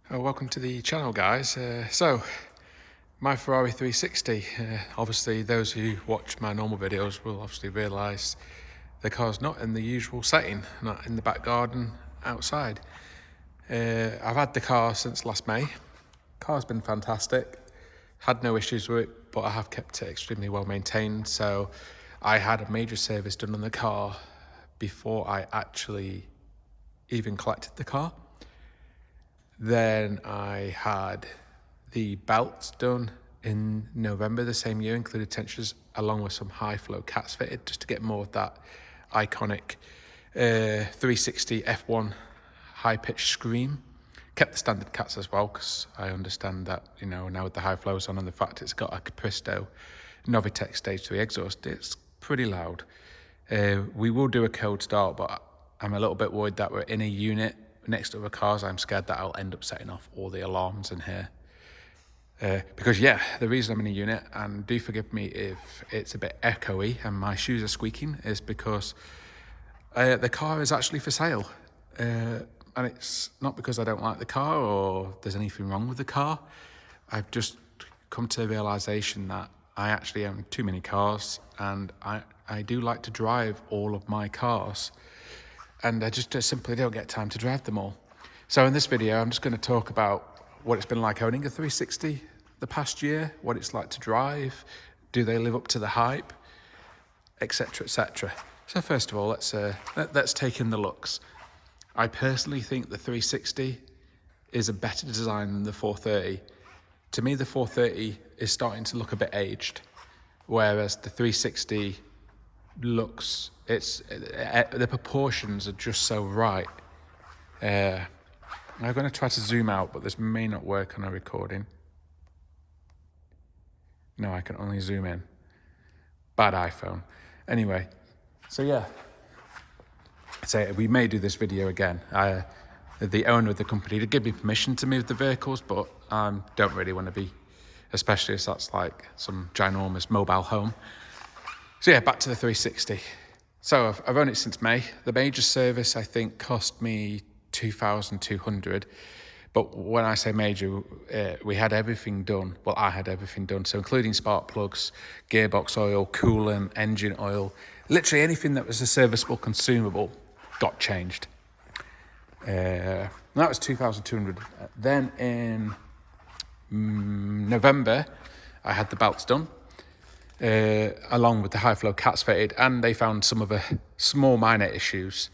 Welcome to the channel, guys. My Ferrari 360, obviously those who watch my normal videos will obviously realise the car's not in the usual setting, not in the back garden outside. I've had the car since last May. Car's been fantastic, had no issues with it, but I have kept it extremely well maintained. So I had a major service done on the car before I actually even collected the car. Then I had the belts done in November the same year, included tensioners, along with some high flow cats fitted, just to get more of that iconic 360 F1 high pitched scream. Kept the standard cats as well, because I understand that, you know, now with the high flows on and the fact it's got a Capristo Novitec Stage 3 exhaust, it's pretty loud. We will do a cold start, but I'm a little bit worried that we're in a unit next to other cars. I'm scared that I'll end up setting off all the alarms in here. Because yeah, the reason I'm in a unit, and do forgive me if it's a bit echoey and my shoes are squeaking, is because the car is actually for sale. And it's not because I don't like the car or there's anything wrong with the car. I've just come to the realization that I actually own too many cars, and I do like to drive all of my cars. And I just simply don't get time to drive them all. So in this video, I'm just going to talk about what it's been like owning a 360 the past year, what it's like to drive, do they live up to the hype, etc, etc. So first of all, let's take in the looks. I personally think the 360 is a better design than the 430. To me, the 430 is starting to look a bit aged, whereas the 360 looks, the proportions are just so right. I'm going to try to zoom out, but this may not work on a recording. No, I can only zoom in. Bad iPhone. Anyway, so yeah, so we may do this video again. The owner of the company did give me permission to move the vehicles, but I don't really want to be, especially as that's like some ginormous mobile home. So yeah, back to the 360. So I've owned it since May. The major service, I think, cost me $2,200. But when I say major, we had everything done. Well, I had everything done. So including spark plugs, gearbox oil, coolant, engine oil, literally anything that was a serviceable consumable got changed. That was $2,200. Then in November, I had the belts done. Along with the high flow cats fitted, and they found some of the small minor issues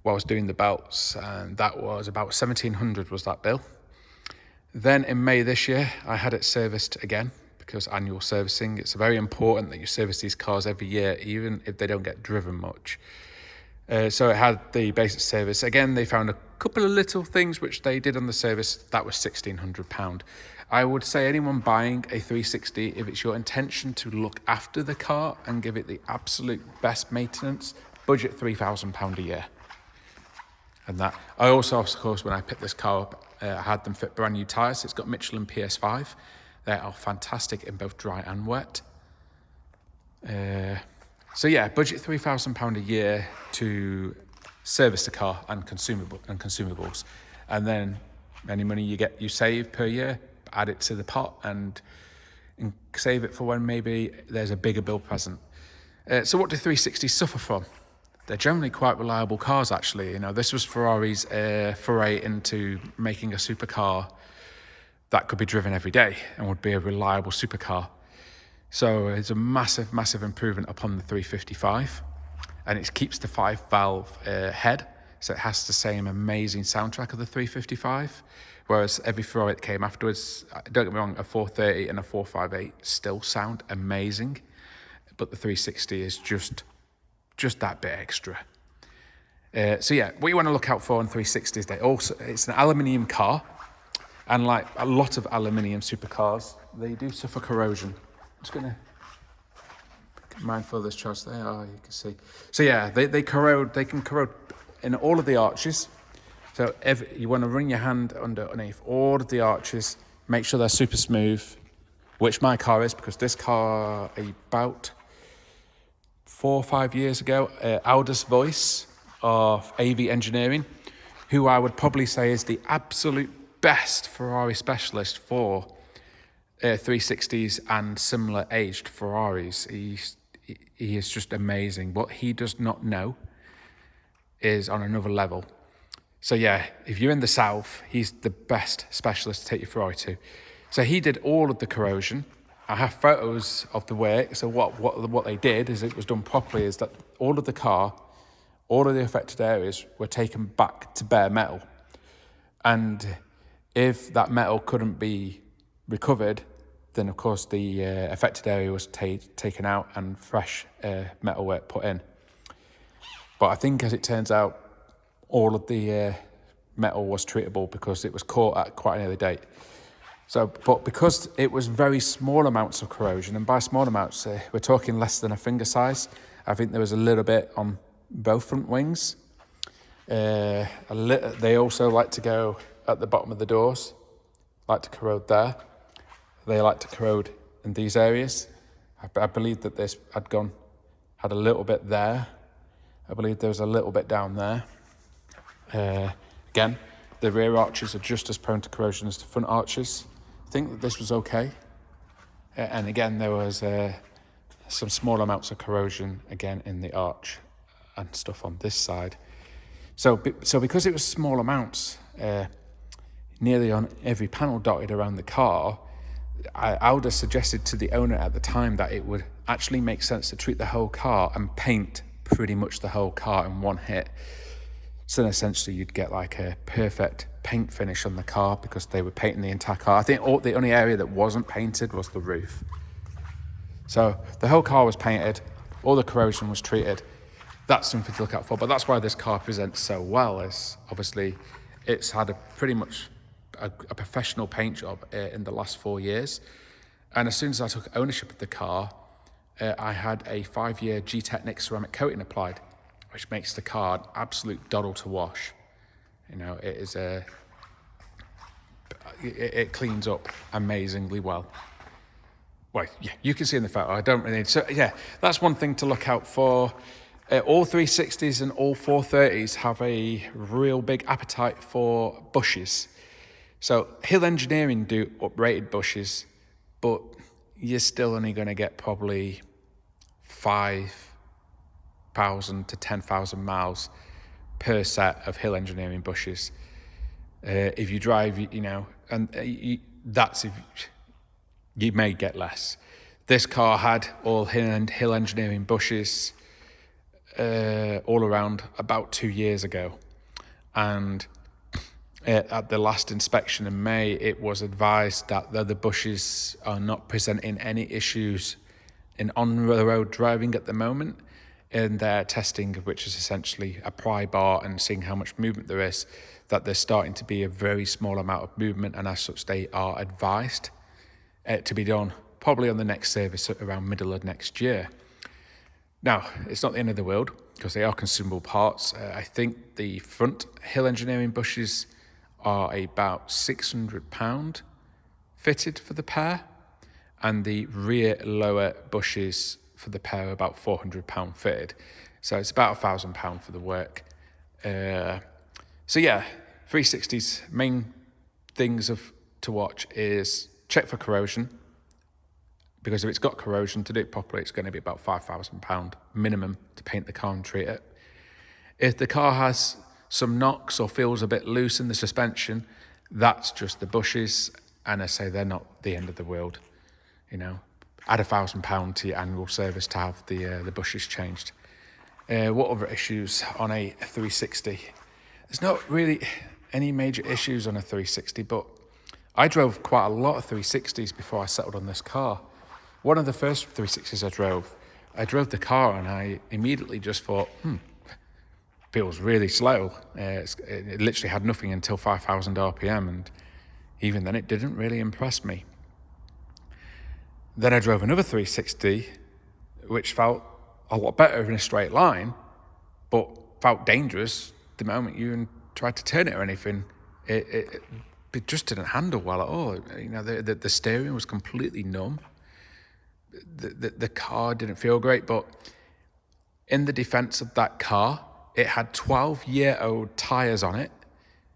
while I was doing the belts, and that was about $1,700 was that bill. Then in May this year, I had it serviced again, because annual servicing, it's very important that you service these cars every year, even if they don't get driven much. So it had the basic service. Again, they found a couple of little things which they did on the service. That was £1,600. I would say anyone buying a 360, if it's your intention to look after the car and give it the absolute best maintenance, budget £3,000 a year. And that, I also, of course, when I picked this car up, I had them fit brand new tyres. It's got Michelin PS5. They are fantastic in both dry and wet. So yeah, budget £3,000 a year to service the car and consumables, and then any money you save per year, add it to the pot and save it for when maybe there's a bigger bill present. So what do 360s suffer from? They're generally quite reliable cars, actually. You know, this was Ferrari's foray into making a supercar that could be driven every day and would be a reliable supercar. So it's a massive, massive improvement upon the 355, and it keeps the 5-valve head, so it has the same amazing soundtrack of the 355, whereas every Ferrari that came afterwards, don't get me wrong, a 430 and a 458 still sound amazing, but the 360 is just that bit extra. So yeah, what you want to look out for on 360s, it's an aluminium car, and like a lot of aluminium supercars, they do suffer corrosion. I'm just going to be mindful of this truss there. Oh, you can see. So yeah, they corrode. They can corrode in all of the arches. So you want to run your hand underneath all of the arches. Make sure they're super smooth, which my car is, because this car about 4 or 5 years ago, Aldous Voice of AV Engineering, who I would probably say is the absolute best Ferrari specialist for 360s and similar aged Ferraris. He is just amazing. What he does not know is on another level. So yeah, if you're in the south, he's the best specialist to take your Ferrari to. So he did all of the corrosion. I have photos of the work. So what they did, is it was done properly, is that all of the car, all of the affected areas were taken back to bare metal. And if that metal couldn't be recovered, then of course the affected area was taken out and fresh metalwork put in. But I think, as it turns out, all of the metal was treatable because it was caught at quite an early date. So, but because it was very small amounts of corrosion, and by small amounts, we're talking less than a finger size. I think there was a little bit on both front wings. They also like to go at the bottom of the doors, like to corrode there. They like to corrode in these areas. I believe that this had a little bit there. I believe there was a little bit down there. Again, the rear arches are just as prone to corrosion as the front arches. I think that this was okay. And again, there was some small amounts of corrosion again in the arch and stuff on this side. So because it was small amounts, nearly on every panel dotted around the car, I would have suggested to the owner at the time that it would actually make sense to treat the whole car and paint pretty much the whole car in one hit. So then essentially you'd get like a perfect paint finish on the car because they were painting the entire car. I think the only area that wasn't painted was the roof. So the whole car was painted, all the corrosion was treated. That's something to look out for, but that's why this car presents so well, is obviously it's had pretty much a professional paint job in the last 4 years. And as soon as I took ownership of the car, I had a 5-year G-Technic ceramic coating applied, which makes the car an absolute doddle to wash. You know, it cleans up amazingly well. Well, yeah, you can see in the photo. I don't really need. So yeah, that's one thing to look out for. All 360s and all 430s have a real big appetite for bushes. So Hill Engineering do uprated bushes, but you're still only going to get probably 5,000 to 10,000 miles per set of Hill Engineering bushes. If you drive, that's if you may get less. This car had all Hill Engineering bushes all around about 2 years ago, and at the last inspection in May, it was advised that the bushes are not presenting any issues in on-the-road driving at the moment. In their testing, which is essentially a pry bar and seeing how much movement there is, that there's starting to be a very small amount of movement, and as such they are advised to be done probably on the next service around middle of next year. Now, it's not the end of the world because they are consumable parts. I think the front Hill Engineering bushes are about £600 fitted for the pair, and the rear lower bushes for the pair are about £400 fitted. So it's about £1,000 for the work. So yeah, 360's main things to watch is check for corrosion, because if it's got corrosion, to do it properly, it's going to be about £5,000 minimum to paint the car and treat it. If the car has some knocks or feels a bit loose in the suspension, that's just the bushes, and I say they're not the end of the world. You know, add £1,000 to your annual service to have the bushes changed. What other issues on a 360? There's not really any major issues on a 360, but I drove quite a lot of 360s before I settled on this car. One of the first 360s I drove the car and I immediately just thought, feels really slow. It literally had nothing until 5,000 RPM, and even then it didn't really impress me. Then I drove another 360, which felt a lot better in a straight line, but felt dangerous the moment you tried to turn it or anything. It just didn't handle well at all. You know, the steering was completely numb. The car didn't feel great, but in the defense of that car, it had 12-year-old tires on it,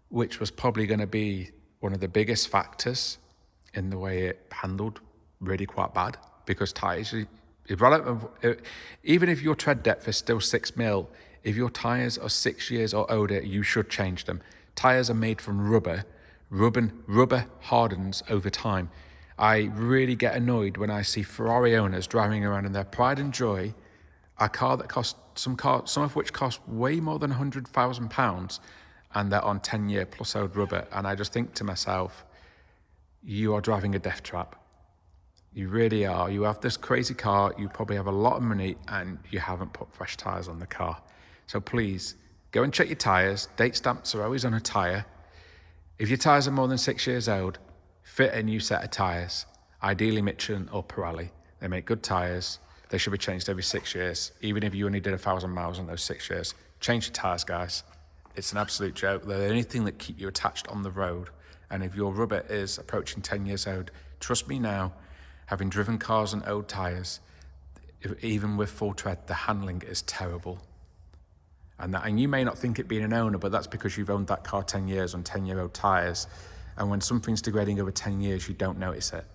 which was probably going to be one of the biggest factors in the way it handled really quite bad, because tyres, even if your tread depth is still 6 mil, if your tyres are 6 years or older, you should change them. Tyres are made from rubber. Rubber hardens over time. I really get annoyed when I see Ferrari owners driving around in their pride and joy a car that costs some of which cost way more than £100,000, and they're on 10-year plus old rubber. And I just think to myself, you are driving a death trap. You really are. You have this crazy car, you probably have a lot of money, and you haven't put fresh tyres on the car. So please, go and check your tyres. Date stamps are always on a tyre. If your tyres are more than 6 years old, fit a new set of tyres. Ideally Michelin or Pirelli. They make good tyres. They should be changed every 6 years. Even if you only did 1,000 miles in those 6 years. Change your tyres, guys. It's an absolute joke. They're the only thing that keep you attached on the road. And if your rubber is approaching 10 years old, trust me now, having driven cars on old tyres, even with full tread, the handling is terrible. And you may not think it being an owner, but that's because you've owned that car 10 years on 10-year-old tyres. And when something's degrading over 10 years, you don't notice it.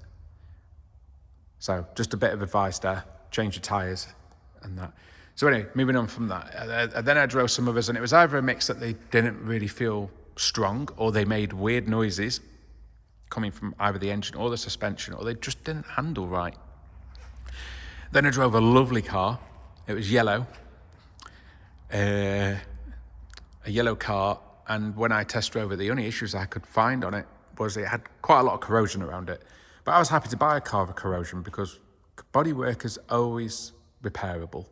So just a bit of advice there. Change your tyres and that. So anyway, moving on from that. Then I drove some others, and it was either a mix that they didn't really feel strong, or they made weird noises coming from either the engine or the suspension, or they just didn't handle right. Then I drove a lovely car. It was yellow. A yellow car, and when I test drove it, the only issues I could find on it was it had quite a lot of corrosion around it. But I was happy to buy a car with corrosion because bodywork is always repairable.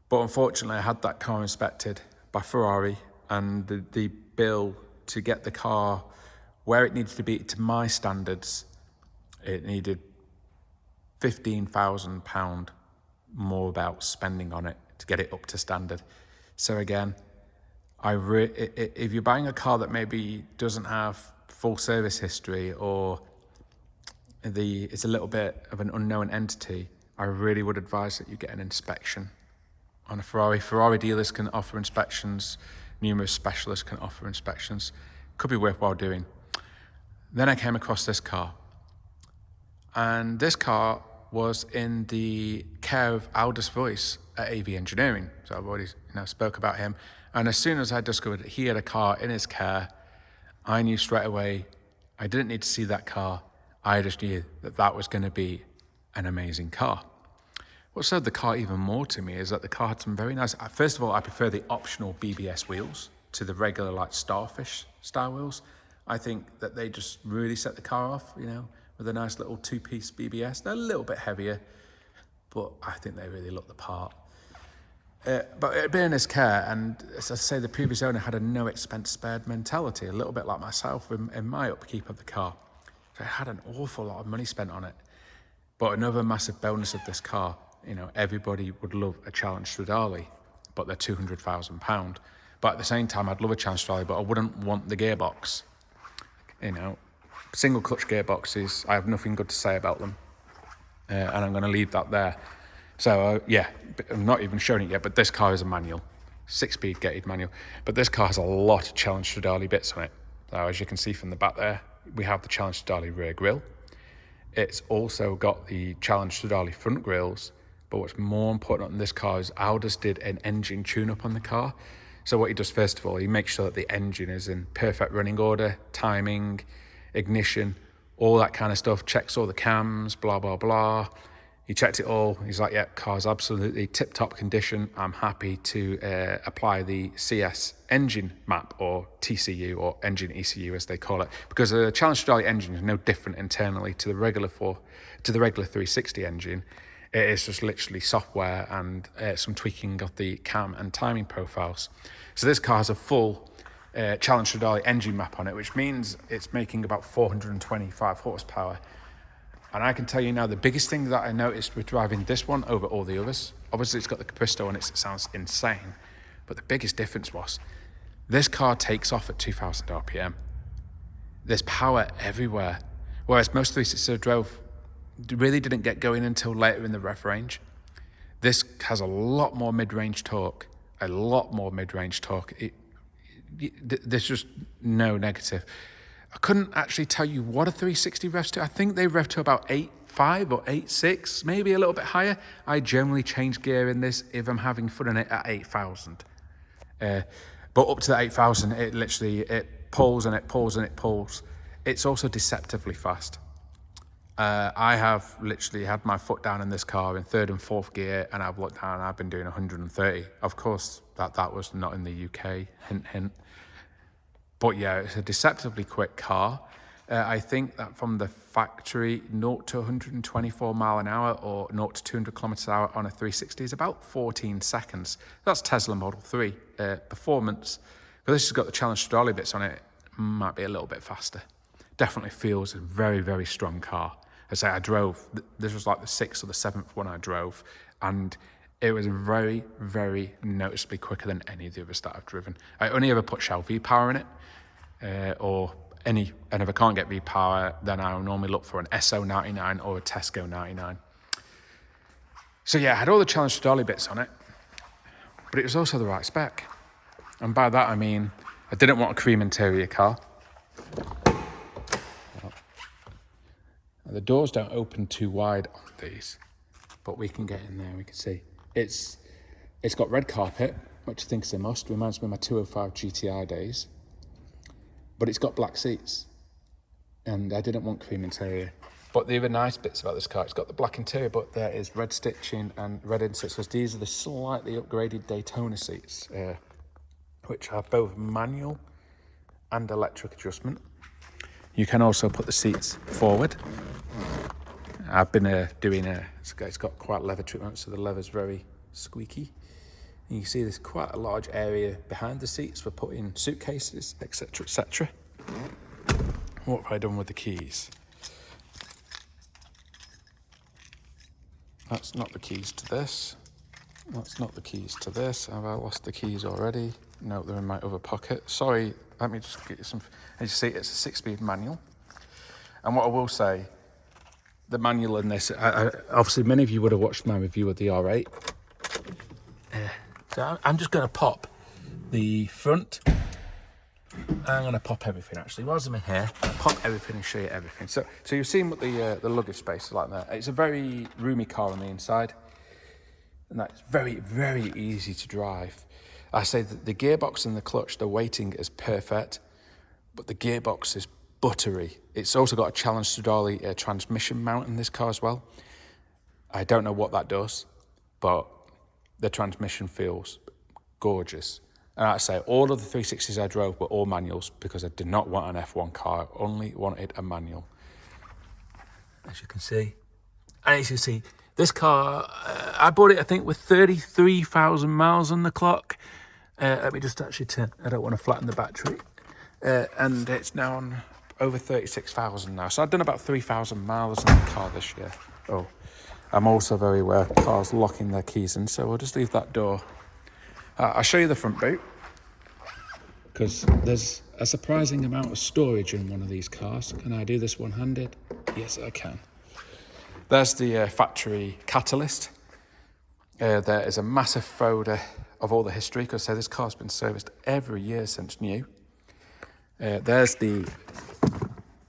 But unfortunately, I had that car inspected by Ferrari, and the bill to get the car where it needed to be to my standards, it needed £15,000 more about spending on it to get it up to standard. So again, if you're buying a car that maybe doesn't have full service history, or it's a little bit of an unknown entity, I really would advise that you get an inspection on a Ferrari. Ferrari dealers can offer inspections, numerous specialists can offer inspections. Could be worthwhile doing. Then I came across this car, and this car was in the care of Aldous Royce at AV Engineering. So I've already spoke about him. And as soon as I discovered that he had a car in his care, I knew straight away I didn't need to see that car. I just knew that that was going to be an amazing car. What sold the car even more to me is that the car had some very nice... First of all, I prefer the optional BBS wheels to the regular Starfish style wheels. I think that they just really set the car off, with a nice little two-piece BBS. They're a little bit heavier, but I think they really look the part. But it'd been in his care, and as I say, the previous owner had a no expense spared mentality, a little bit like myself in my upkeep of the car. So I had an awful lot of money spent on it. But another massive bonus of this car, everybody would love a Challenge Stradale, but they're £200,000. But at the same time, I'd love a Challenge Stradale, but I wouldn't want the gearbox. Single clutch gearboxes, I have nothing good to say about them. And I'm going to leave that there. So I'm not even showing it yet, but this car is a manual, 6-speed gated manual. But this car has a lot of Challenge Stradale bits on it. So as you can see from the back there, we have the Challenge Stradale rear grille. It's also got the Challenge Stradale front grills. But what's more important on this car is Aldous did an engine tune-up on the car. So what he does, first of all, he makes sure that the engine is in perfect running order, timing, ignition, all that kind of stuff, checks all the cams, blah, blah, blah. He checked it all. He's like, yeah, car's absolutely tip-top condition. I'm happy to apply the CS engine map, or TCU, or engine ECU as they call it, because the Challenge Stradale engine is no different internally to the regular 360 engine. It is just literally software and some tweaking of the cam and timing profiles. So this car has a full Challenge Stradale engine map on it, which means it's making about 425 horsepower. And I can tell you now, the biggest thing that I noticed with driving this one over all the others, obviously it's got the Capristo on it, so it sounds insane, but the biggest difference was this car takes off at 2,000 RPM. There's power everywhere, whereas most 360 I drove really didn't get going until later in the rev range. This has a lot more mid-range torque, There's just no negative. I couldn't actually tell you what a 360 revs to. I think they rev to about 8.5 or 8.6, maybe a little bit higher. I generally change gear in this if I'm having fun in it at 8,000. But up to the 8,000, it pulls and it pulls and it pulls. It's also deceptively fast. I have literally had my foot down in this car in third and fourth gear, and I've looked down and I've been doing 130. Of course, that was not in the UK, hint, hint. But yeah, it's a deceptively quick car. I think that from the factory, 0 to 124 mile an hour or 0 to 200 kilometers an hour on a 360 is about 14 seconds. That's Tesla Model 3 performance. But this has got the Challenge Stradale bits on it. Might be a little bit faster. Definitely feels a very, very strong car. I say I drove, this was like the 6th or the 7th one I drove, and it was very, very noticeably quicker than any of the others that I've driven. I only ever put Shell V-Power in it, and if I can't get V-Power, then I'll normally look for an SO99 or a Tesco 99. So yeah, I had all the Challenge Stradale bits on it, but it was also the right spec. And by that I mean, I didn't want a cream interior car. The doors don't open too wide on these, but we can get in there, we can see. It's got red carpet, which I think is a must. Reminds me of my 205 GTI days. But it's got black seats, and I didn't want cream interior. But the other nice bits about this car, it's got the black interior, but there is red stitching and red inserts. So these are the slightly upgraded Daytona seats, which are both manual and electric adjustment. You can also put the seats forward. I've been it's got quite leather treatment, so the leather's very squeaky. And you can see there's quite a large area behind the seats for putting suitcases, etc., etc. What have I done with the keys? That's not the keys to this. That's not the keys to this. Have I lost the keys already? No, they're in my other pocket. Sorry, let me just get you some. As you see, it's a 6-speed manual. And what I will say, the manual in this, obviously many of you would have watched my review of the R8. So I'm just going to pop the front. I'm going to pop everything actually. Whilst I'm in here, I'll pop everything and show you everything. So you've seen what the luggage space is like there. It's a very roomy car on the inside. And that's very, very easy to drive. I say that the gearbox and the clutch, the weighting is perfect, but the gearbox is buttery. It's also got a Challenge Stradale transmission mount in this car as well. I don't know what that does, but the transmission feels gorgeous. And like I say, all of the 360s I drove were all manuals because I did not want an F1 car. I only wanted a manual. As you can see. And as you see, this car, I bought it, I think, with 33,000 miles on the clock. Let me just actually turn, I don't want to flatten the battery. And it's now on over 36,000 now. So I've done about 3,000 miles on the car this year. Oh, I'm also very aware cars locking their keys in, so we'll just leave that door. I'll show you the front boot, because there's a surprising amount of storage in one of these cars. Can I do this one-handed? Yes, I can. There's the factory catalyst. There is a massive folder of all the history, because this car's been serviced every year since new. There's the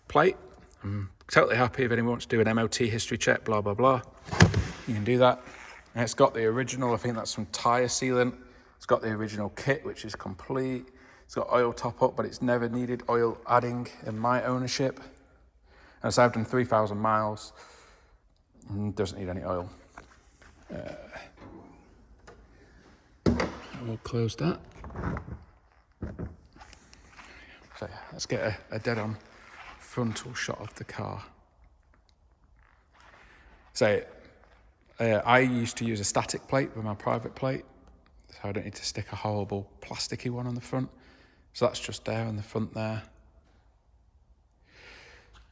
plate. I'm totally happy if anyone wants to do an MOT history check, blah, blah, blah. You can do that. And it's got the original, I think that's some tyre sealant. It's got the original kit, which is complete. It's got oil top up, but it's never needed oil adding in my ownership. And so I've done 3,000 miles. Doesn't need any oil. We'll close that. So yeah, let's get a dead-on frontal shot of the car. So I used to use a static plate with my private plate, so I don't need to stick a horrible plasticky one on the front. So that's just there on the front there.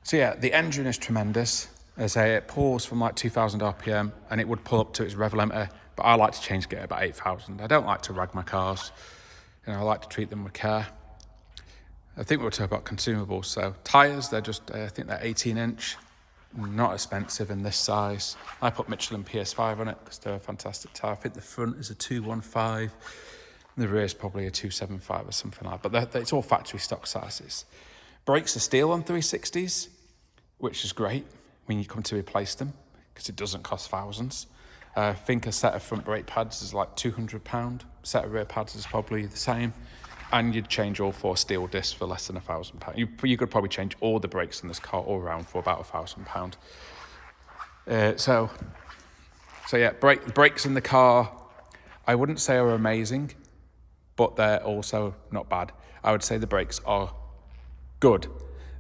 So yeah, the engine is tremendous. As I say, it pulls from like 2,000 RPM, and it would pull up to its rev limiter, but I like to change gear about 8,000. I don't like to rag my cars. I like to treat them with care. I think we'll talk about consumables. So tyres, they're just, I think they're 18-inch, not expensive in this size. I put Michelin PS5 on it because they're a fantastic tyre. I think the front is a 215, the rear is probably a 275 or something like that. But it's all factory stock sizes. Brakes are steel on 360s, which is great when you come to replace them because it doesn't cost thousands. I think a set of front brake pads is like £200. Set of rear pads is probably the same. And you'd change all 4 steel discs for less than £1,000. You could probably change all the brakes in this car all around for about £1,000. So yeah, brakes in the car, I wouldn't say are amazing, but they're also not bad. I would say the brakes are good.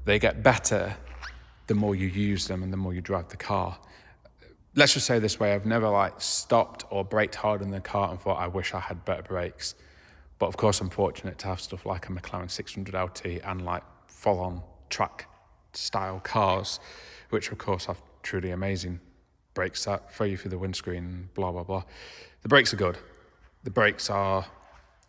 They get better the more you use them and the more you drive the car. Let's just say it this way, I've never like stopped or braked hard in the car and thought, I wish I had better brakes. But of course, I'm fortunate to have stuff like a McLaren 600 LT and like full-on track style cars, which of course have truly amazing brakes that throw you through the windscreen, blah, blah, blah. The brakes are good. The brakes are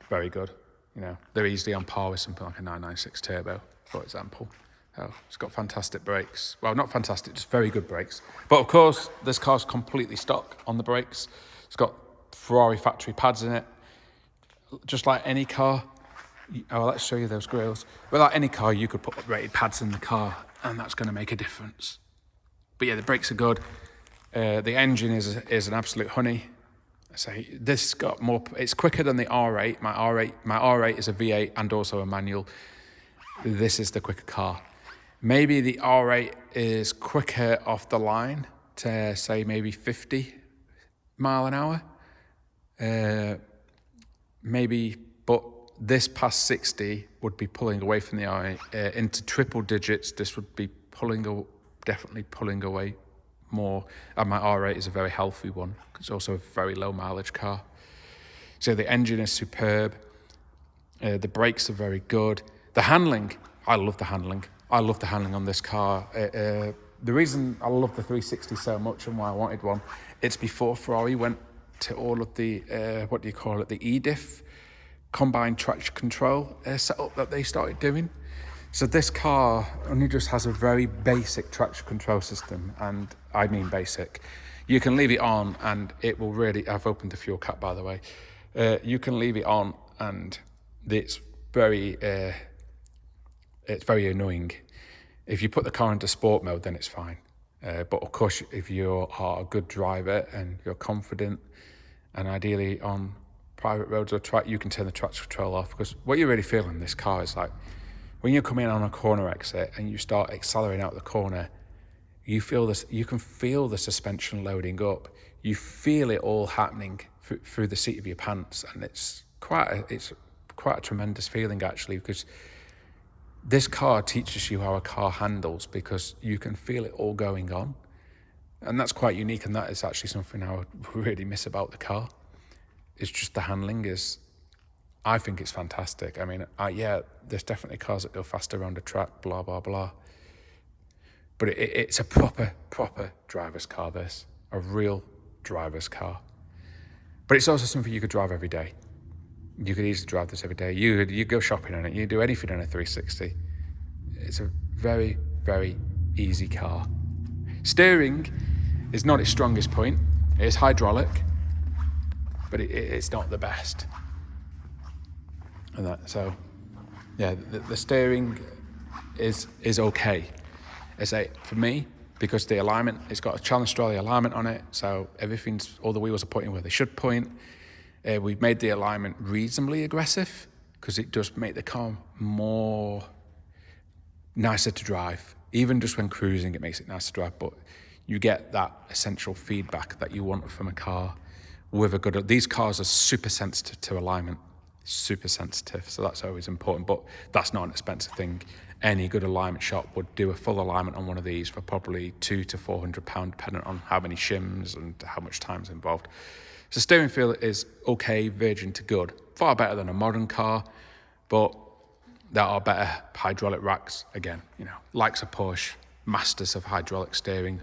very good. You know, they're easily on par with something like a 996 Turbo, for example. So it's got fantastic brakes. Well, not fantastic, just very good brakes. But of course, this car's completely stock on the brakes. It's got Ferrari factory pads in it. Just like any car, let's show you those grills. But like any car, you could put rated pads in the car and that's going to make a difference. But yeah, the brakes are good. The engine is an absolute honey. So this got more, it's quicker than the R8. My R8 is a V8 and also a manual. This is the quicker car. Maybe the R8 is quicker off the line to say maybe 50 mile an hour. Maybe, but this past 60 would be pulling away from the R8 into triple digits. This would be definitely pulling away more. And my R8 is a very healthy one. It's also a very low mileage car. So the engine is superb. The brakes are very good. The handling, I love the handling. I love the handling on this car. The reason I love the 360 so much and why I wanted one, it's before Ferrari went to all of the, the EDIF, combined traction control setup that they started doing. So this car only just has a very basic traction control system, and I mean basic. You can leave it on and it will really, I've opened the fuel cap by the way, you can leave it on and it's very annoying. If you put the car into sport mode, then it's fine. But of course, if you are a good driver and you're confident, and ideally on private roads or track, you can turn the traction control off, because what you really feel in this car is like, when you come in on a corner exit and you start accelerating out the corner, you feel this, you can feel the suspension loading up. You feel it all happening through the seat of your pants, and it's quite a tremendous feeling actually, because this car teaches you how a car handles, because you can feel it all going on. And that's quite unique, and that is actually something I would really miss about the car. It's just the handling is, I think it's fantastic. I mean, yeah, there's definitely cars that go faster around a track, blah, blah, blah. But it's a proper driver's car, this. A real driver's car. But it's also something you could drive every day. You could easily drive this every day. You go shopping on it. You do anything on a 360. It's a very, very easy car. Steering is not its strongest point. It is hydraulic, but it's not the best. And that, so, yeah, the steering is okay. For me, because the alignment, it's got a Challenge Stradale alignment on it, so all the wheels are pointing where they should point. We've made the alignment reasonably aggressive, because it does make the car more nicer to drive. Even just when cruising, it makes it nice to drive, but you get that essential feedback that you want from a car with a good, these cars are super sensitive to alignment, super sensitive, so that's always important, but that's not an expensive thing. Any good alignment shop would do a full alignment on one of these for probably £200 to £400, depending on how many shims and how much time's involved. So steering feel is okay, virgin to good, far better than a modern car, but there are better hydraulic racks, again, you know, likes of Porsche, masters of hydraulic steering.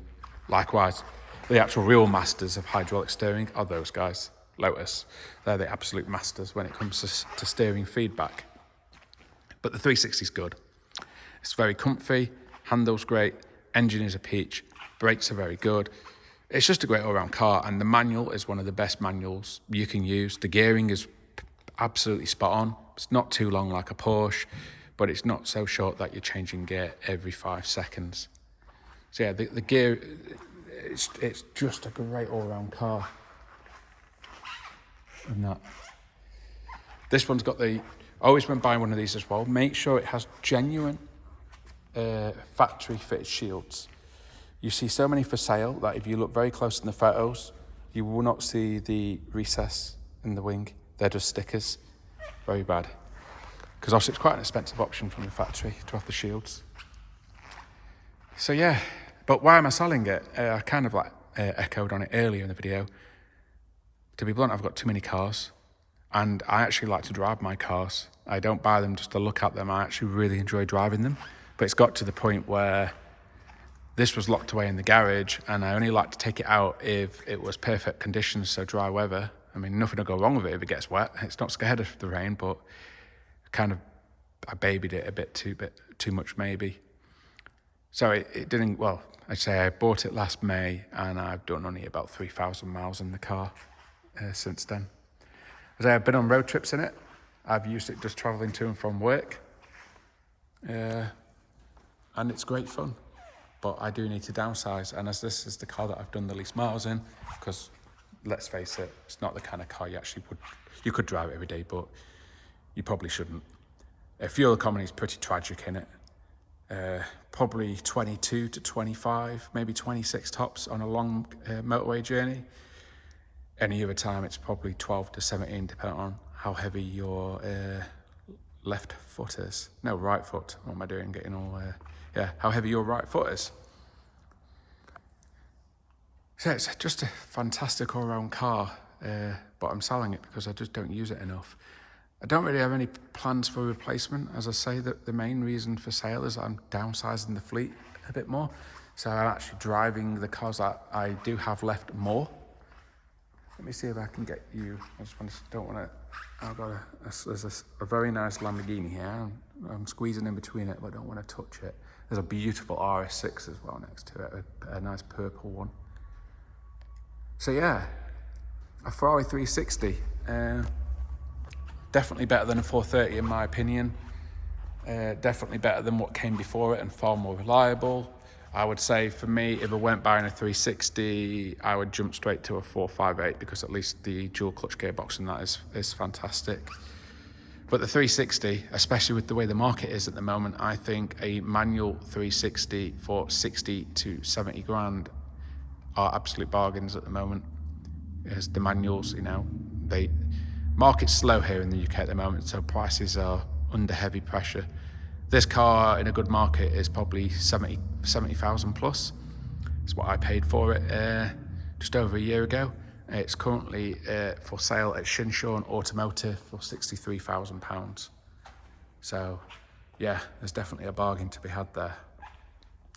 Likewise, the actual real masters of hydraulic steering are those guys, Lotus. They're the absolute masters when it comes to steering feedback. But the 360 is good. It's very comfy, handles great, engine is a peach, brakes are very good. It's just a great all-round car, and the manual is one of the best manuals you can use. The gearing is absolutely spot on. It's not too long like a Porsche, but it's not so short that you're changing gear every 5 seconds. So yeah, the gear, it's just a great all-round car. And that. This one's got the, always when buying one of these as well, make sure it has genuine factory fitted shields. You see so many for sale that if you look very close in the photos, you will not see the recess in the wing. They're just stickers. Very bad. Because obviously it's quite an expensive option from the factory to have the shields. So yeah, but why am I selling it? I kind of like echoed on it earlier in the video. To be blunt, I've got too many cars, and I actually like to drive my cars. I don't buy them just to look at them. I actually really enjoy driving them. But it's got to the point where this was locked away in the garage, and I only like to take it out if it was perfect conditions, so dry weather. I mean, nothing will go wrong with it if it gets wet. It's not scared of the rain, but I babied it a bit too much maybe. So it didn't, well, I'd say I bought it last May, and I've done only about 3,000 miles in the car since then. As I've been on road trips in it, I've used it just traveling to and from work. And it's great fun, but I do need to downsize. And as this is the car that I've done the least miles in, because let's face it, it's not the kind of car you could drive it every day, but you probably shouldn't. Fuel economy is pretty tragic in it. Probably 22 to 25, maybe 26 tops on a long motorway journey. Any other time, it's probably 12 to 17, depending on how heavy your left foot is. No, right foot. What am I doing? Getting all, how heavy your right foot is. So it's just a fantastic all-round car, but I'm selling it because I just don't use it enough. I don't really have any plans for replacement. As I say, the main reason for sale is I'm downsizing the fleet a bit more. So I'm actually driving the cars that I do have left more. Let me see if I can get you. I just don't want to. I've got there's a very nice Lamborghini here. I'm squeezing in between it, but I don't want to touch it. There's a beautiful RS6 as well next to it, a nice purple one. So yeah, a Ferrari 360. Definitely better than a 430 in my opinion. Definitely better than what came before it and far more reliable. I would say for me, if I went buying a 360, I would jump straight to a 458 because at least the dual clutch gearbox in that is fantastic. But the 360, especially with the way the market is at the moment, I think a manual 360 for 60 to 70 grand are absolute bargains at the moment. As the manuals, market's slow here in the UK at the moment, so prices are under heavy pressure. This car in a good market is probably 70,000 plus. That's what I paid for it just over a year ago. It's currently for sale at Shinsean Automotive for £63,000. So yeah, there's definitely a bargain to be had there.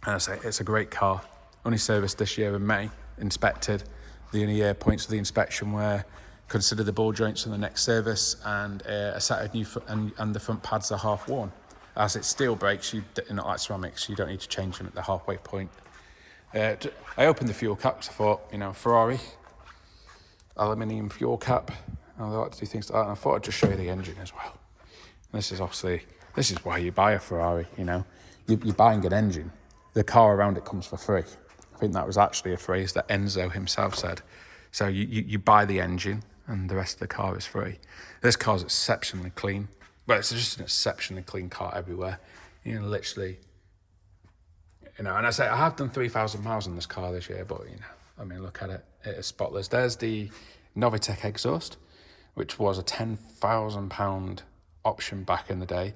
And I say it's a great car. Only serviced this year in May, inspected. The only points of the inspection were consider the ball joints on the next service and a set of new and the front pads are half worn. As it's steel brakes, not like ceramics, you don't need to change them at the halfway point. I opened the fuel caps. I thought, Ferrari, aluminium fuel cap. I like to do things like that, and I thought I'd just show you the engine as well. And this is why you buy a Ferrari. You're buying an engine. The car around it comes for free. I think that was actually a phrase that Enzo himself said. So you buy the engine, and the rest of the car is free. This car's exceptionally clean. Well, it's just an exceptionally clean car everywhere. Literally, and I say I have done 3,000 miles on this car this year, but look at it. It is spotless. There's the Novitec exhaust, which was a £10,000 option back in the day.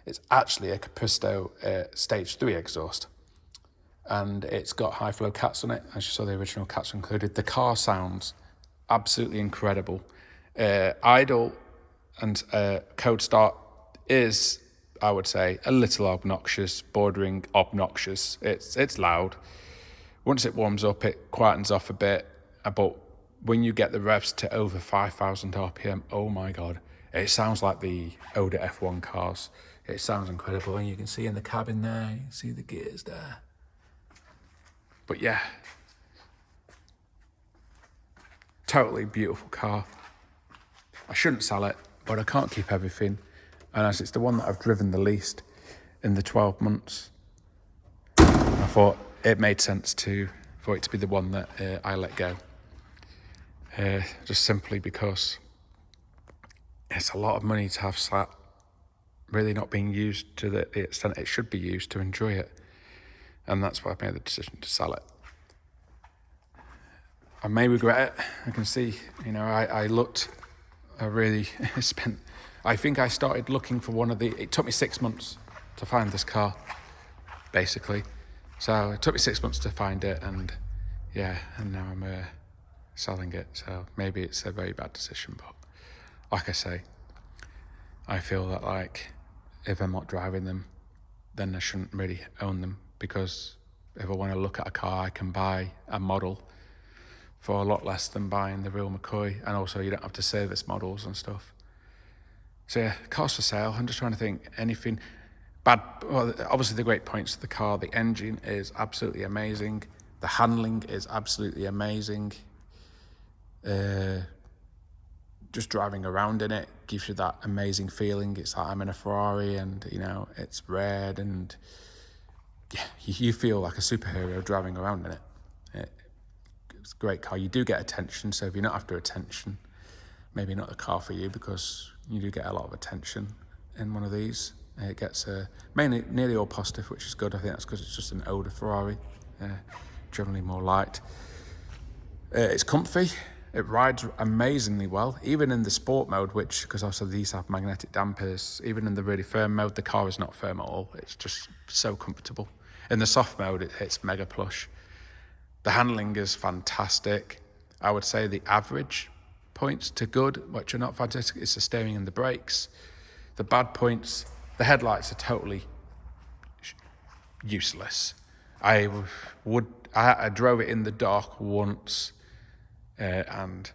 It's actually a Capisto Stage 3 exhaust. And it's got high flow cats on it. As you saw, the original cats included. The car sounds absolutely incredible. Idle and code start is, I would say, a little obnoxious, bordering obnoxious. It's loud. Once it warms up, it quietens off a bit. But when you get the revs to over 5,000 RPM, oh my God, it sounds like the older F1 cars. It sounds incredible. And you can see in the cabin there, you can see the gears there. But yeah, totally beautiful car. I shouldn't sell it, but I can't keep everything. And as it's the one that I've driven the least in the 12 months, I thought it made sense for it to be the one that I let go. Just simply because it's a lot of money to have sat really not being used to the extent it should be used to enjoy it. And that's why I've made the decision to sell it. I may regret it. I can see, I really spent, I think I started looking for it took me 6 months to find this car, basically. So it took me 6 months to find it, and now I'm selling it. So maybe it's a very bad decision, but like I say, I feel that if I'm not driving them, then I shouldn't really own them, because if I want to look at a car, I can buy a model for a lot less than buying the real McCoy, and also you don't have to service models and stuff. So yeah, cars for sale. I'm just trying to think anything bad. Well, obviously the great points of the car, the engine is absolutely amazing, the handling is absolutely amazing. Just driving around in it gives you that amazing feeling. It's like I'm in a Ferrari, and it's red, and you feel like a superhero driving around in it. It's a great car. You do get attention, so if you're not after attention, maybe not the car for you, because you do get a lot of attention in one of these. It gets nearly all positive, which is good. I think that's because it's just an older Ferrari, generally more light. It's comfy. It rides amazingly well, even in the sport mode, because also these have magnetic dampers. Even in the really firm mode, the car is not firm at all. It's just so comfortable. In the soft mode, it's mega plush. The handling is fantastic. I would say the average points to good, which are not fantastic, is the steering and the brakes. The bad points, the headlights are totally useless. I drove it in the dark once, and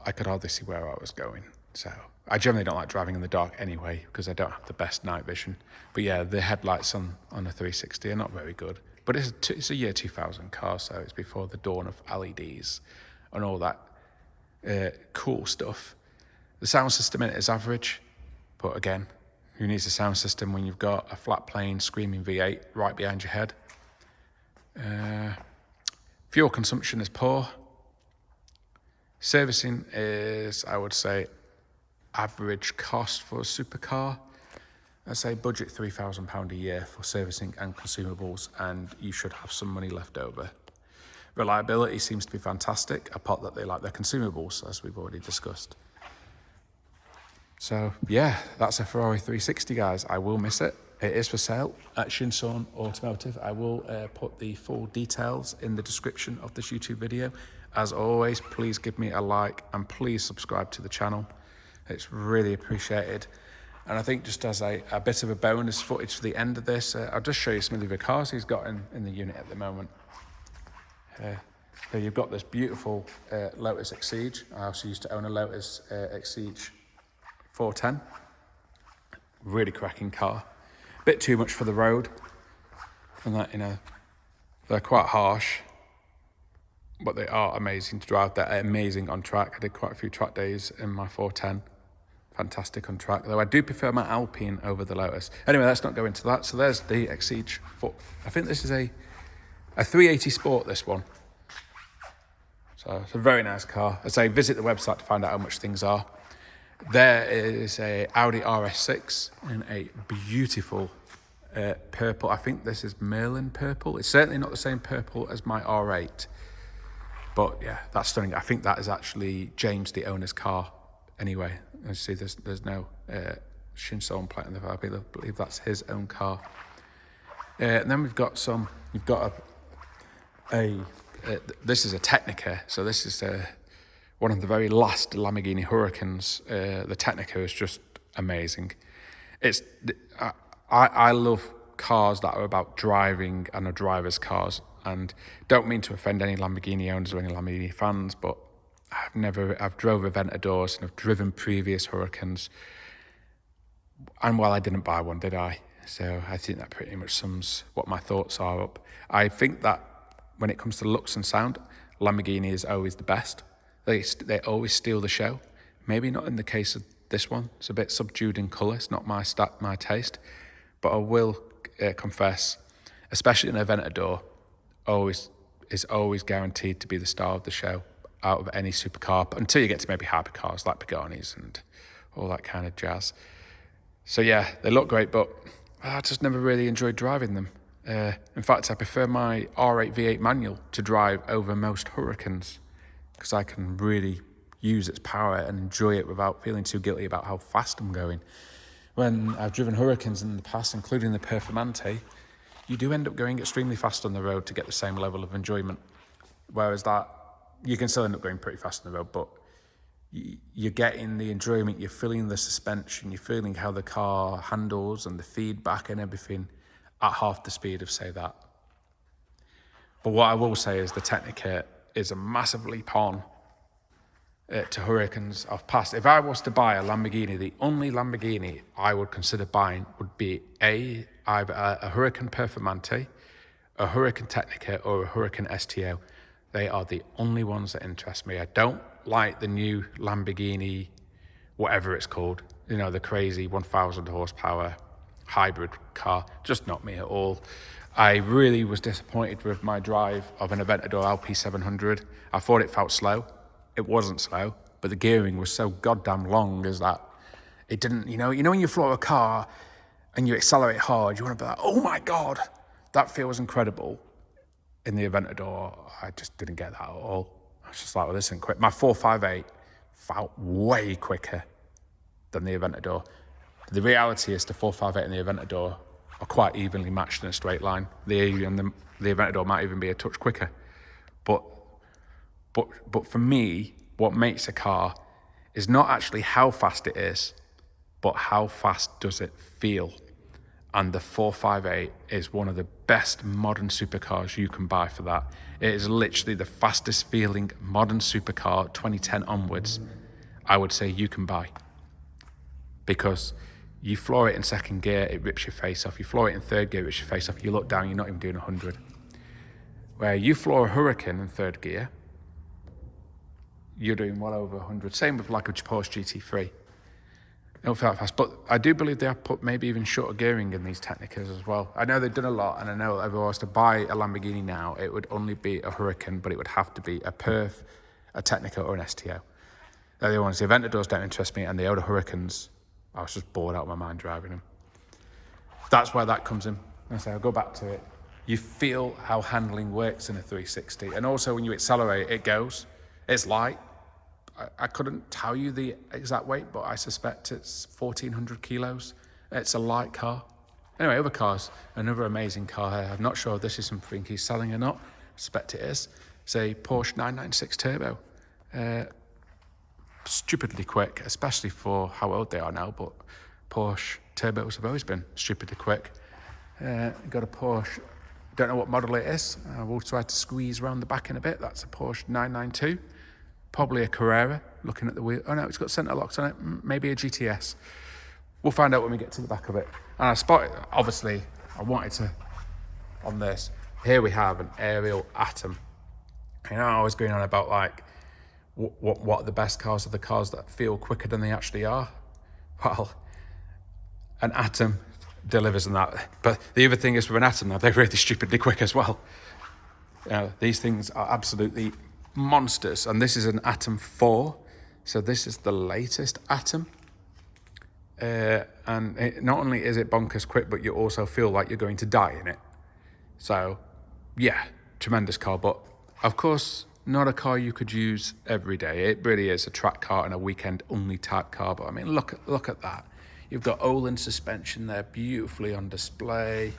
I could hardly see where I was going. So I generally don't like driving in the dark anyway, because I don't have the best night vision. But yeah, the headlights on a 360 are not very good. But it's a year 2000 car, so it's before the dawn of LEDs and all that cool stuff. The sound system in it is average, but again, who needs a sound system when you've got a flat plane screaming V8 right behind your head? Fuel consumption is poor. Servicing is, I would say, average cost for a supercar. I'd say budget £3,000 a year for servicing and consumables, and you should have some money left over. Reliability seems to be fantastic, apart that they like their consumables, as we've already discussed. So yeah, that's a Ferrari 360, guys. I will miss it. It is for sale at Shinsean Automotive. I will put the full details in the description of this YouTube video. As always, please give me a like and please subscribe to the channel. It's really appreciated. And I think just as a bit of a bonus footage for the end of this, I'll just show you some of the cars he's got in the unit at the moment. So you've got this beautiful Lotus Exige. I also used to own a Lotus Exige 410. Really cracking car. Bit too much for the road. And that, they're quite harsh, but they are amazing to drive. They're amazing on track. I did quite a few track days in my 410. Fantastic on track, though I do prefer my Alpine over the Lotus. Anyway, let's not go into that. So there's the Exige. I think this is a 380 Sport, this one. So it's a very nice car. I say visit the website to find out how much things are. There is a Audi RS6 in a beautiful purple. I think this is Merlin purple. It's certainly not the same purple as my R8. But yeah, that's stunning. I think that is actually James, the owner's car. Anyway, as you see, there's no Shinsean plate on the car. I believe that's his own car. And then we've got this is a Technica. So this is one of the very last Lamborghini Huracans. The Technica is just amazing. I love cars that are about driving and are drivers' cars. And don't mean to offend any Lamborghini owners or any Lamborghini fans, but I've drove Aventadors and I've driven previous Huracans. And well, I didn't buy one, did I? So I think that pretty much sums what my thoughts are up. I think that when it comes to looks and sound, Lamborghini is always the best. They always steal the show. Maybe not in the case of this one. It's a bit subdued in colour. It's not my taste. But I will confess, especially an Aventador, is always guaranteed to be the star of the show out of any supercar, until you get to maybe hypercars like Pagani's and all that kind of jazz. So yeah, they look great, but I just never really enjoyed driving them. In fact, I prefer my R8 V8 manual to drive over most Huracans, because I can really use its power and enjoy it without feeling too guilty about how fast I'm going. When I've driven Huracans in the past, including the Performante, you do end up going extremely fast on the road to get the same level of enjoyment. Whereas that, you can still end up going pretty fast on the road, but you're getting the enjoyment, you're feeling the suspension, you're feeling how the car handles and the feedback and everything at half the speed of, say, that. But what I will say is the Technica is a massive leap on to Huracans I've passed. If I was to buy a Lamborghini, the only Lamborghini I would consider buying would be either a Huracan Performante, a Huracan Technica, or a Huracan STO. They are the only ones that interest me. I don't like the new Lamborghini, whatever it's called, you know, the crazy 1,000 horsepower hybrid car. Just not me at all. I really was disappointed with my drive of an Aventador LP700. I thought it felt slow. It wasn't slow, but the gearing was so goddamn long as that it didn't, you know when you floor a car and you accelerate hard, you want to be like, oh my God, that feels incredible. In the Aventador, I just didn't get that at all. I was just like, well, this isn't quick. My 458 felt way quicker than the Aventador. The reality is the 458 and the Aventador are quite evenly matched in a straight line. The Aventador might even be a touch quicker. But for me, what makes a car is not actually how fast it is, but how fast does it feel. And the 458 is one of the best modern supercars you can buy for that. It is literally the fastest feeling modern supercar, 2010 onwards, I would say you can buy. Because you floor it in second gear, it rips your face off. You floor it in third gear, it rips your face off. You look down, you're not even doing 100. Where you floor a Huracan in third gear, you're doing well over 100. Same with like a Porsche GT3. They don't feel that fast, but I do believe they have put maybe even shorter gearing in these Technicas as well. I know they've done a lot, and I know if I was to buy a Lamborghini now, it would only be a Huracan, but it would have to be a Perf, a Technica, or an STO. They're the ones. The Aventadors don't interest me, and the older Huracans, I was just bored out of my mind driving them. That's where that comes in. I say, I'll go back to it. You feel how handling works in a 360, and also when you accelerate, it goes. It's light. I couldn't tell you the exact weight, but I suspect it's 1,400 kilos. It's a light car. Anyway, other cars, another amazing car here. I'm not sure if this is something he's selling or not. I suspect it is. It's a Porsche 996 Turbo. Stupidly quick, especially for how old they are now, but Porsche Turbos have always been stupidly quick. Got a Porsche, don't know what model it is. I will try to squeeze around the back in a bit. That's a Porsche 992. Probably a Carrera, looking at the wheel. Oh no, it's got centre locks on it. Maybe a GTS. We'll find out when we get to the back of it. And I spotted, obviously, I wanted to, on this, here we have an aerial Atom. You know, I was going on about like, what are the best cars are the cars that feel quicker than they actually are? Well, an Atom delivers on that. But the other thing is with an Atom now, they're really stupidly quick as well. You know, these things are absolutely monsters, and this is an Atom 4, so this is the latest Atom, and not only is it bonkers quick, but you also feel like you're going to die in it. So yeah, tremendous car, but of course not a car you could use every day. It really is a track car and a weekend only type car. But I mean, look at that. You've got Olin suspension there, beautifully on display.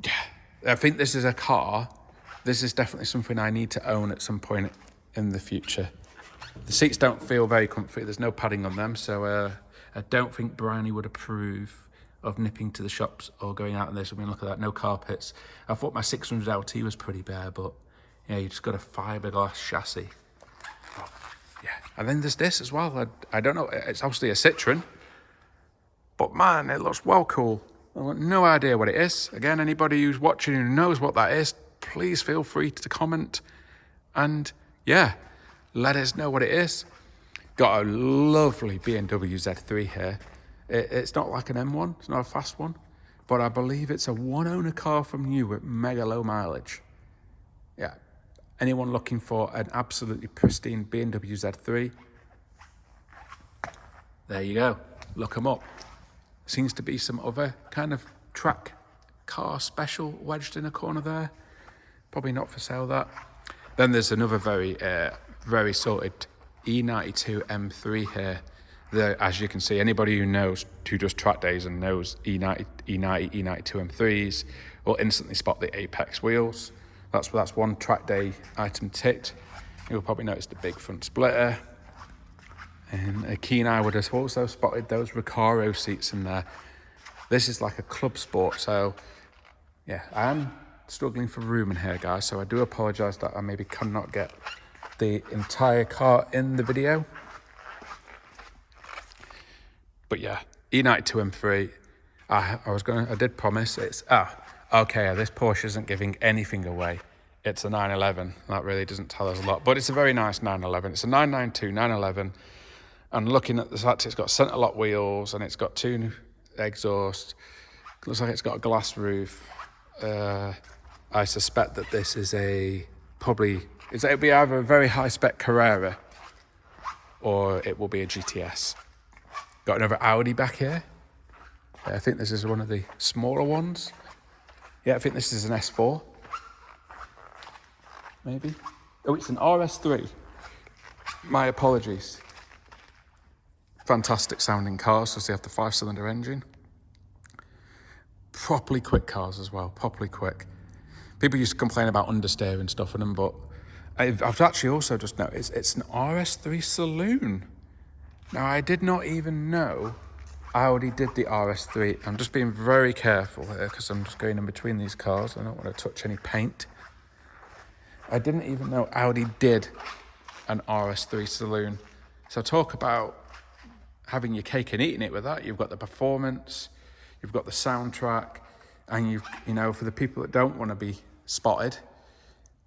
Yeah, I think this is a car. This is definitely something I need to own at some point in the future. The seats don't feel very comfy. There's no padding on them, so I don't think Bryony would approve of nipping to the shops or going out in this. I mean, look at that, no carpets. I thought my 600 LT was pretty bare, but yeah, you just got a fiberglass chassis. Oh, yeah, and then there's this as well. I don't know, it's obviously a Citroen, but man, it looks well cool. I've got no idea what it is. Again, anybody who's watching who knows what that is, please feel free to comment and yeah, let us know what it is. Got a lovely BMW Z3 here. It's not like an M1, it's not a fast one, but I believe it's a one-owner car from new with mega low mileage. Yeah, anyone looking for an absolutely pristine BMW Z3, there you go, look them up. Seems to be some other kind of track car special wedged in a corner there. Probably not for sale, that. Then there's another very sorted E92 M3 here. As you can see, anybody who does track days and knows E92 M3s will instantly spot the Apex wheels. That's one track day item ticked. You'll probably notice the big front splitter. And a keen eye would have also spotted those Recaro seats in there. This is like a club sport, so yeah, I am struggling for room in here, guys, so I do apologise that I maybe cannot get the entire car in the video. But yeah, E92 M3, I did promise it's, okay, this Porsche isn't giving anything away. It's a 911, that really doesn't tell us a lot, but it's a very nice 911. It's a 992 911, and looking at the fact it's got centre lock wheels and it's got 2 exhausts, looks like it's got a glass roof. I suspect that this is it'll be either a very high spec Carrera or it will be a GTS. Got another Audi back here. I think this is one of the smaller ones. Yeah, I think this is an S4. Maybe. Oh, it's an RS3. My apologies. Fantastic sounding cars, because they have the 5-cylinder engine. Properly quick cars as well, properly quick. People used to complain about understeer and stuff in them, but I've actually also just noticed it's an RS3 saloon. Now, I did not even know Audi did the RS3. I'm just being very careful here because I'm just going in between these cars. I don't want to touch any paint. I didn't even know Audi did an RS3 saloon. So talk about having your cake and eating it with that. You've got the performance, you've got the soundtrack, and you know, for the people that don't want to be spotted,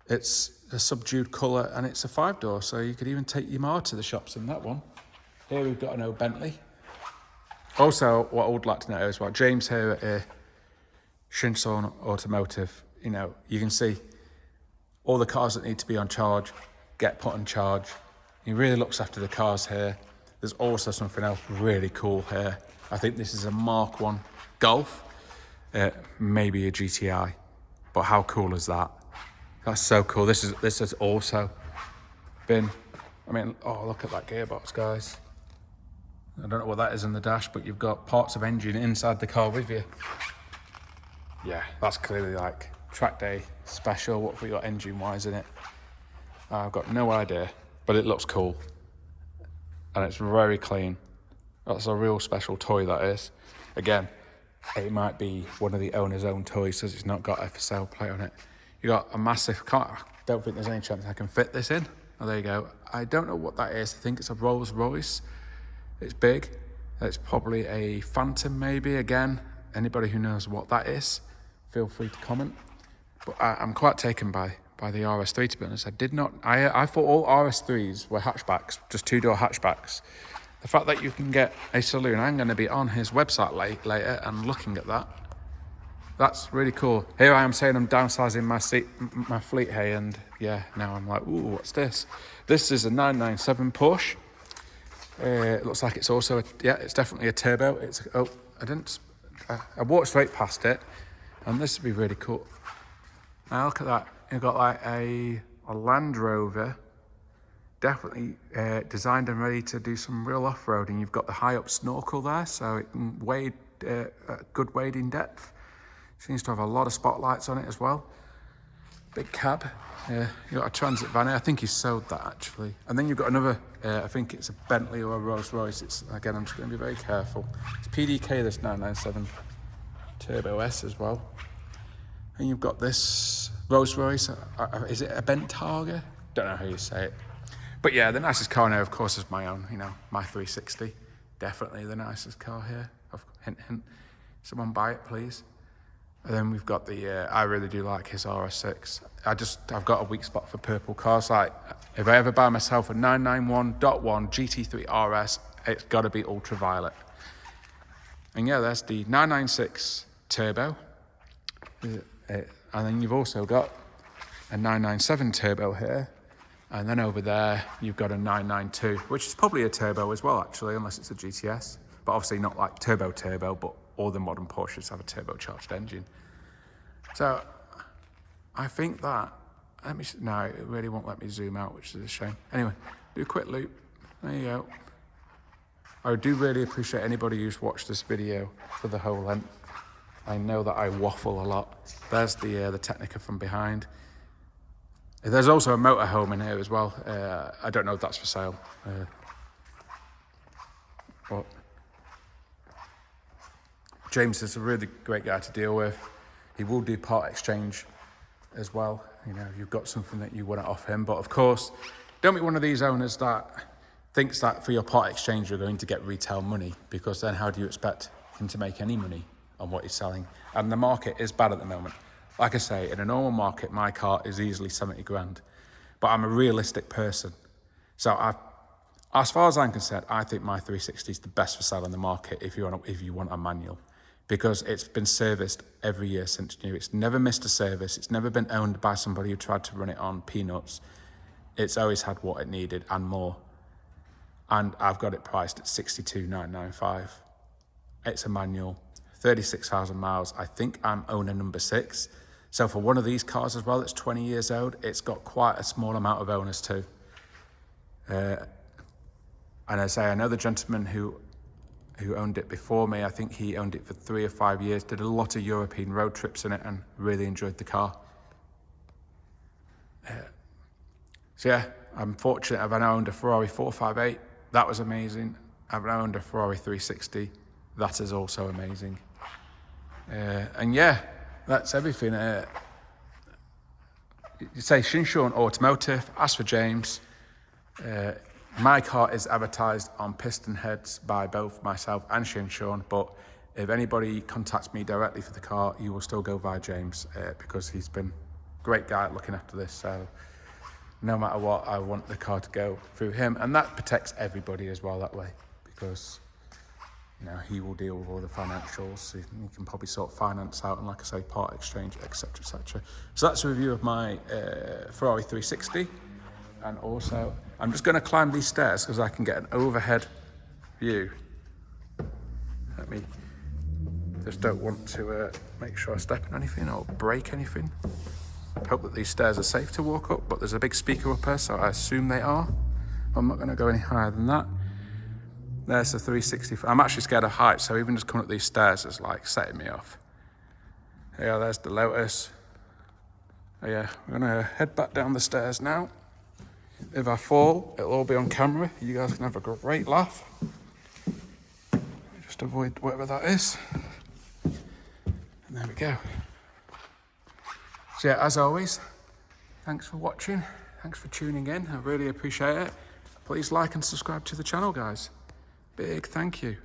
it's a subdued colour and it's a 5-door, so you could even take your Ma to the shops in that one. Here we've got an old Bentley. Also, what I would like to know is what James here at Shinsean Automotive, you know, you can see all the cars that need to be on charge get put on charge. He really looks after the cars here. There's also something else really cool here. I think this is a Mark 1 Golf, maybe a GTI, but how cool is that? That's so cool. This has also been, I mean, oh, look at that gearbox, guys. I don't know what that is in the dash, but you've got parts of engine inside the car with you. Yeah, that's clearly like track day special. What have we got engine-wise in it? I've got no idea, but it looks cool. And it's very clean. That's a real special toy, that is. Again, it might be one of the owner's own toys because it's not got a for sale plate on it. You got a massive car. I don't think there's any chance I can fit this in. Oh, there you go. I don't know what that is. I think it's a Rolls Royce. It's big. It's probably a Phantom, maybe. Again, anybody who knows what that is, feel free to comment. But I'm quite taken by the RS3, to be honest. I thought all RS3s were hatchbacks, just 2-door hatchbacks. The fact that you can get a saloon, I'm going to be on his website later and looking at that. That's really cool. Here I am saying I'm downsizing my fleet here, and yeah, now I'm like, ooh, what's this? This is a 997 Porsche. It looks like it's also, it's definitely a turbo. I walked straight past it, and this would be really cool. Now look at that. You've got like a Land Rover, definitely designed and ready to do some real off-roading. You've got the high-up snorkel there, so it can wade good wading depth. Seems to have a lot of spotlights on it as well. Big cab. You've got a Transit van. I think he sold that actually. And then you've got another, I think it's a Bentley or a Rolls Royce. Again, I'm just going to be very careful. It's PDK, this 997 Turbo S as well. And you've got this Rolls Royce. Is it a Bentayga? Don't know how you say it. But yeah, the nicest car now, of course, is my own, my 360. Definitely the nicest car here. Hint, hint. Someone buy it, please. And then we've got the, I really do like his RS6. I've got a weak spot for purple cars. Like, if I ever buy myself a 991.1 GT3 RS, it's got to be ultraviolet. And yeah, there's the 996 Turbo. And then you've also got a 997 Turbo here. And then over there, you've got a 992, which is probably a turbo as well, actually, unless it's a GTS. But obviously not like turbo, but all the modern Porsches have a turbocharged engine. So I think that, no, it really won't let me zoom out, which is a shame. Anyway, do a quick loop. There you go. I do really appreciate anybody who's watched this video for the whole length. I know that I waffle a lot. There's the Technica from behind. There's also a motorhome in here as well. I don't know if that's for sale. But James is a really great guy to deal with. He will do part exchange as well. You know, you've got something that you want to offer him. But of course, don't be one of these owners that thinks that for your part exchange you're going to get retail money, because then how do you expect him to make any money on what he's selling? And the market is bad at the moment. Like I say, in a normal market, my car is easily 70 grand, but I'm a realistic person. So as far as I'm concerned, I think my 360 is the best for sale in the market if you want a manual, because it's been serviced every year since new. It's never missed a service. It's never been owned by somebody who tried to run it on peanuts. It's always had what it needed and more. And I've got it priced at 62,995. It's a manual, 36,000 miles. I think I'm owner number 6. So for one of these cars as well, it's 20 years old, it's got quite a small amount of owners too. And I say, I know the gentleman who owned it before me. I think he owned it for 3 or 5 years, did a lot of European road trips in it and really enjoyed the car. So yeah, I'm fortunate. I've now owned a Ferrari 458. That was amazing. I've now owned a Ferrari 360. That is also amazing. And yeah, that's everything. You say Shinsean Automotive, ask for James. My car is advertised on piston heads by both myself and Shinsean, but if anybody contacts me directly for the car, you will still go via James, because he's been a great guy at looking after this. So no matter what, I want the car to go through him, and that protects everybody as well that way, because you know, he will deal with all the financials. He can probably sort finance out and, like I say, part exchange, etc., etc. So that's a review of my Ferrari 360. And also, I'm just going to climb these stairs because I can get an overhead view. Let me just don't want to make sure I step on anything or break anything. I hope that these stairs are safe to walk up, but there's a big speaker up here, so I assume they are. I'm not going to go any higher than that. There's the 360. I'm actually scared of heights, so even just coming up these stairs is like setting me off. Yeah, there's the Lotus. Oh, yeah, we're gonna head back down the stairs now. If I fall, it'll all be on camera. You guys can have a great laugh. Just avoid whatever that is. And there we go. So yeah, as always, thanks for watching. Thanks for tuning in. I really appreciate it. Please like and subscribe to the channel, guys. Big thank you.